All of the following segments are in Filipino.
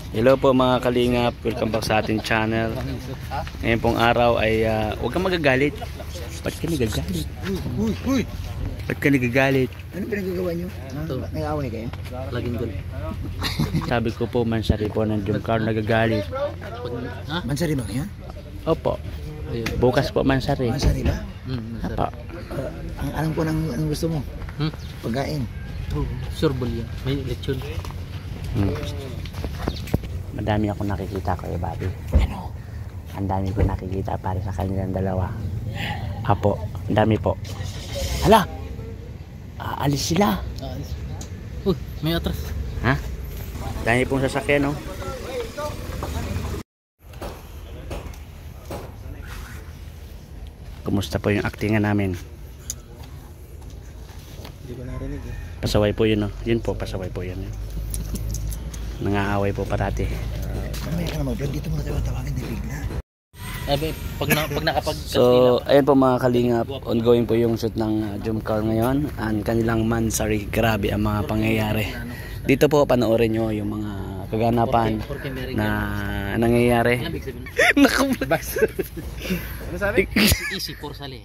Hello po mga kalingap, welcome back sa ating channel. Ngayon pong araw ay huwag kang magagalit. Ba't ka nagagalit? Ba't ka nagagalit? Ano pinagagawa nyo? Nag-away kayo? Laging gol. Sabi ko po, mansari po ng Jumcar nagagalit. Mansari ba yan? Opo. Bukas po mansari. Mansari ba? Opo. Ang alam ko ng anong gusto mo? Pagkain. Surbol yan. May lechon. Madami ako nakikita ko Bobby. Ano? Ang dami ko nakikita para sa kanilang dalawa. Apo, ang dami po. Hala! Aalis sila. May atras. Ha? Dami pong sasakyan, no? Kumusta po yung actingan namin? Hindi ko narinig eh. Pasaway po yun, no? Yun po, pasaway po yun. Nangaaway po parati. Mamaya ka na mag-vlog dito, mga tawagin na bigla. Pag nakapag So, ayun po mga kalingap, ongoing po yung shoot ng Jumcar ngayon. Ang kanilang mansari, grabe ang mga pangyayari. Dito po, panoorin nyo yung mga kaganapan na nangyayari. Nakabas. Ano sabi? Easy for sali.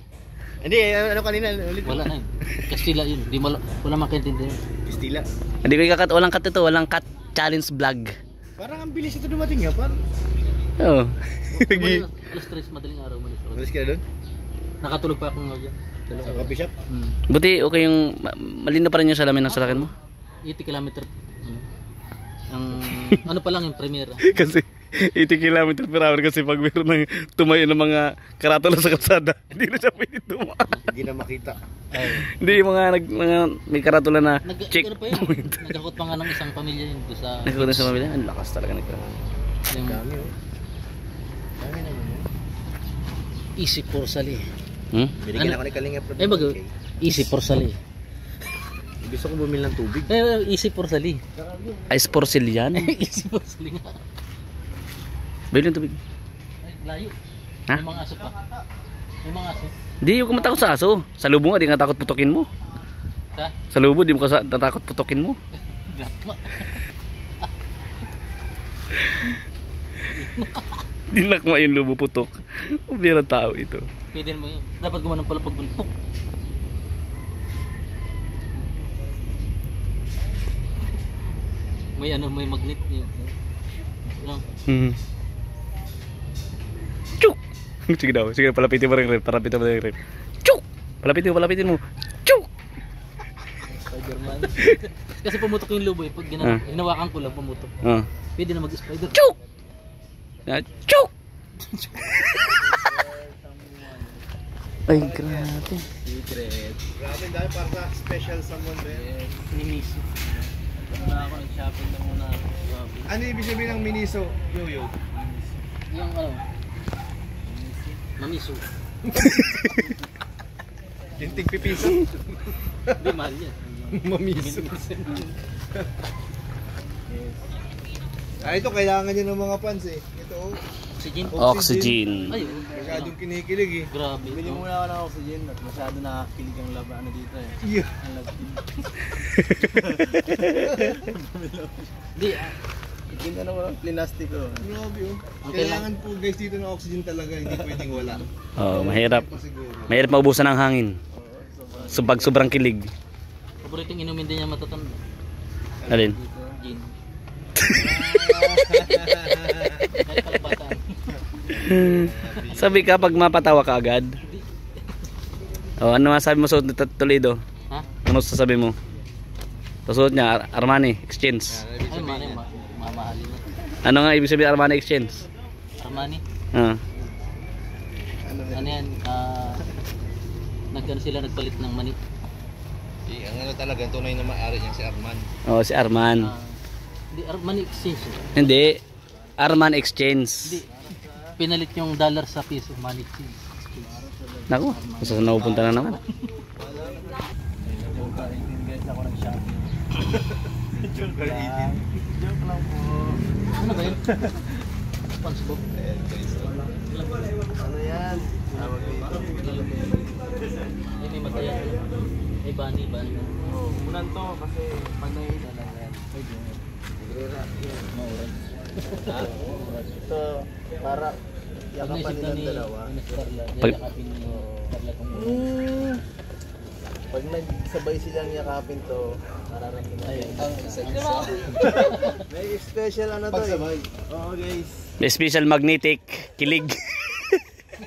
Hindi, ano kanina ulit? Wala na yun. Kastila yun. Wala makaintindi yun. Kastila. Hindi ko ikakat, walang cut ito, walang cut challenge vlog. Parang ang bilis ito dumating ya, parang. Oo. Alas 3 madaling araw. Malis ka na doon? Nakatulog pa akong ngayon. Sa coffee shop? Buti okay yung malino pa rin yung salamin ng salakin mo. 80 kilometer. Ang ano pa lang yung premiere. Kasi 80 km per hour kasi pag meron ng tumayo ng mga karatula sa kalsada, hindi na siya pwede tumaan. Hindi na makita. Hindi yung mga may karatula na check Ano pa yun? Nagkakot pa nga ng isang pamilya yun doon sa... Nagkakot na sa pamilya? Ang lakas talaga nagkakot. Yung Dami oh. Dami naman oh. easy for sali. Binigyan ako ni Kalinga Pro. Easy for sali. Gusto ko bumili ng tubig. Easy for sali. Ice porcel yan? Easy for sali nga. Bili ng tubig. Ay, layo. Ha? May mga aso pa. May mga aso. Hindi yung kumatakot sa aso. Sa lubo nga, di ka takot putokin mo. Ha? Sa lubo, di mo ka tatakot putokin mo. Gatma. Dinakma yung lubo putok. Ubira tao ito. Pwede mo yun. Dapat gumanon pala pag bulpok. May magnet yun. Ano? Chuk! Sige daw, sige palapitin mo rin rep. Palapitin mo rin rep. Chuk! Palapitin mo. Chuk! Spider-Man. Kasi pumutok yung lubo eh. Pag hinawakan ko lang pumutok. Pwede na mag-spider. Chuk! Chuk! Ay, grabe. Secret. Grabe dahil para sa special someone there. Miniso. Wala ako nag-shopping na muna. Ano ibig sabihin ng miniso? Yo-yo. Yung ano? Mamiso. Yung tigpipiso. Hindi, mahal yan. Mamiso. Ito kailangan nyo ng mga fans eh. Ito oh. Oxygen. Oxygen. Ay, Masyadong kinikilig eh. grabe. Bili muna ako ng oxygen at masyado nakakilig ang laba ano dito eh. Yeah. Ang laba. Hindi, Ganda na walang plastic oh. Grabe oh. Kailangan po guys dito ng oxygen talaga, hindi pwedeng wala. Oh, mahirap. Mahirap maubusan ng hangin. Sobrang kilig. paboritong inumin din niya matatanda. Alin? Gin. Sabi ka pag mapatawa ka agad. Oh, ano masabi mo sa Toledo? Ha? Ano sasabi mo? Suot niya Armani Exchange. Ay, mamahalin na. Ano nga ibig sabihin Armani Exchange? Armani? Ah. Ano yan? Nagkano sila nagpalit ng mani? Ang ano talaga, tunay na maaari niya si Arman. Oh, si Arman. Hindi, Armani Exchange. Hindi. Arman Exchange. Hindi. Pinalit yung dollar sa piso. Money Exchange. Naku, gusto na napupunta na naman. Ako ng shopping. Joke lang. Joke lang po. Ano ba yun? SpongeBob. Ano yan? Tawag dito. Ay, may matayan. Ay, bunny. Oh, unan to kasi pag nahihita lang yan. Maurang. Ito, para yakapan nilang dalawa. Pag nagsabay silang yakapin to, may special ano to eh. Oo guys. May special magnetic kilig.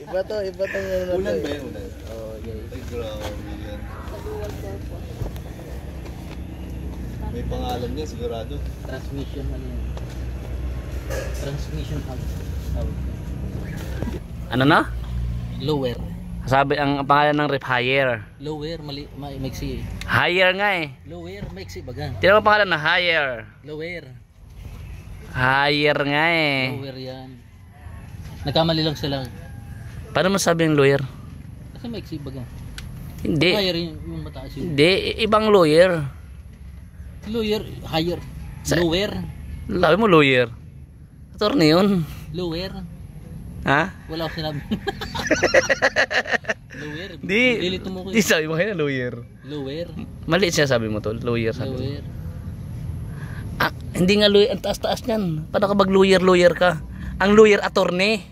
Iba to ano to. Ulan ba yun? Ulan? Oo guys. Ay grabe yan. May pangalan niya sigurado. Transmission ano yan? Transmission hub. Ano na? Lower. Sabi ang pangalan ng rep higher. Lower, maiksi eh. Higher nga eh. Lower, maiksi baga. Tira mo pangalan na higher. Lower. Higher nga eh. Lower yan. Nagkamali lang sila. Paano mo sabi yung lawyer? Kasi maiksi baga. Hindi. Higher yung mataas yun. Hindi, ibang lawyer. Lower, higher. Lower. Sabi mo lawyer. Attorney yun. Lower. Ha? Wala akong sinabi. Lower. Di. Lilito mo ko Di sabi mo kayo lawyer. Lower. Mali siya sabi mo to. Lawyer sabi mo. Lower. Ah, hindi nga lawyer. Ang taas-taas niyan. Paano kapag lawyer ka? Ang lawyer attorney.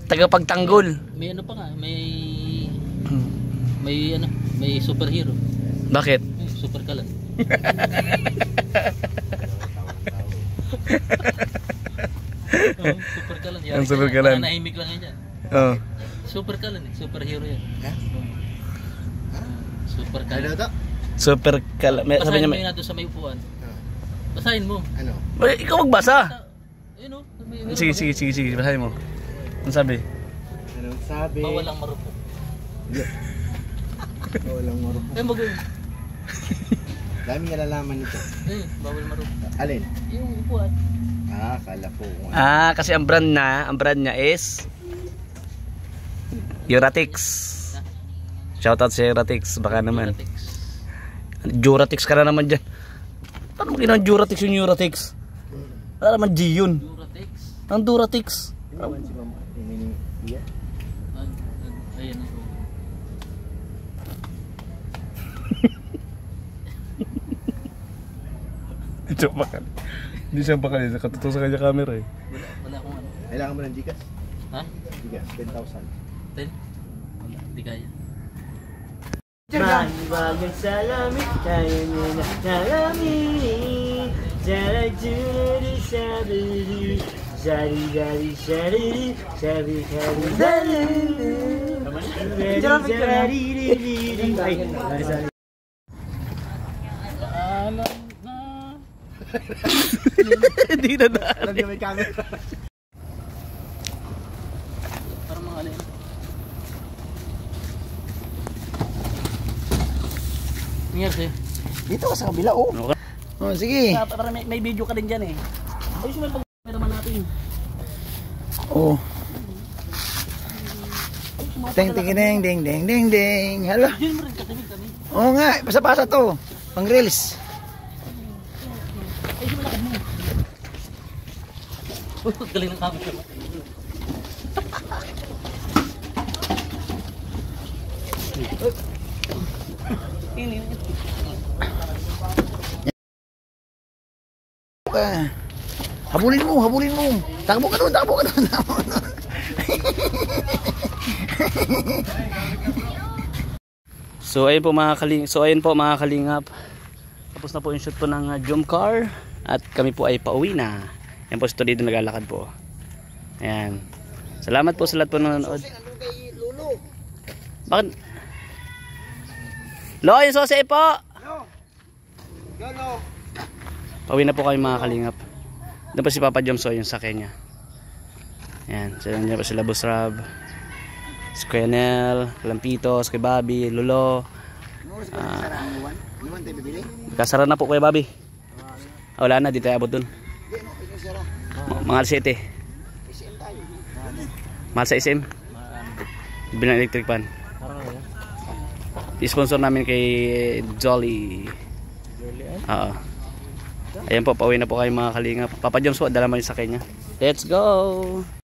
Tagapagtanggol. May ano pa nga. May superhero. Bakit? Super kalan. Super kalan. Ang super kalan. Nahimik lang yan. Oh. Super kalan eh. Superhero yan. Super kalan. Ano to? Super kala. Sabi Basahin niya mo yun natin sa may upuan. Basahin mo. Ano? Ikaw magbasa. Ayun o. Sige. Basahin mo. Ano sabi? Anong sabi? Bawal ang marupok. Bawal ang marupok. Ayun bago. Daming nalalaman nito. Bawal marupok. Alin? Yung upuan. Kala ko. Kasi ang brand niya is Euratix. Shoutout sa Euratix, baka naman. Duratix ka na naman dyan. Paano mo ginawa Duratix yung Euratix? Wala naman G yun. Duratix. Ang Duratix. Ano si Mama? Iya? Ayan ako. Hindi siya bakal. Nakatuto sa kanya camera eh. Wala akong ano. Kailangan mo ng Gcash? Ha? Gcash, 10,000. 10? Wala. Di kaya. Mahiwagang salamin, kaya niya na salamin. Jara-juri, sabi-ri, jari-jari, shari-ri, sabi-kari, jari-ri, jari-jari-ri-ri-ri. Ay, sorry. Paalam na. Hindi na na. Alam niya may camera. Parang mga alin. Nangyari sa'yo? Dito ka sa kabila, oh. Okay. Oh, sige. Para may video ka din dyan eh. Ayos mo yung pag-cameraman natin. Oh. Ding ding ding ding ding ding ding. Hello. Yun mo rin katamig kami. Oo nga, pasa-pasa to. Pang reels. Ayos mo lakad mo. Galing ng camera. Habulin mo. Takbo ka doon. So ayun po mga kalingap. Tapos na po yung shoot po ng jump car at kami po ay pauwi na. Yan po si Tolido naglalakad po. Ayan. Salamat po sa lahat po nanonood. Bakit? Lo, yung sose po. Pauwi na po kami mga kalingap. Doon po si Papa Jomso yung sakay niya. Ayan. So yan po sila Boss Rob, si Kuya Nel, Lampito, si Kuya Bobby, Lolo. Kasara na po Kuya Bobby. Wala na, di tayo abot dun. Mga alas 7. Mahal sa SM. Bilang electric pan. I-sponsor namin kay Jolly. Oo. Ayan po, pauwi na po kayo mga kalingap. Papa Jones po, dala mo yung sakay niya. Let's go!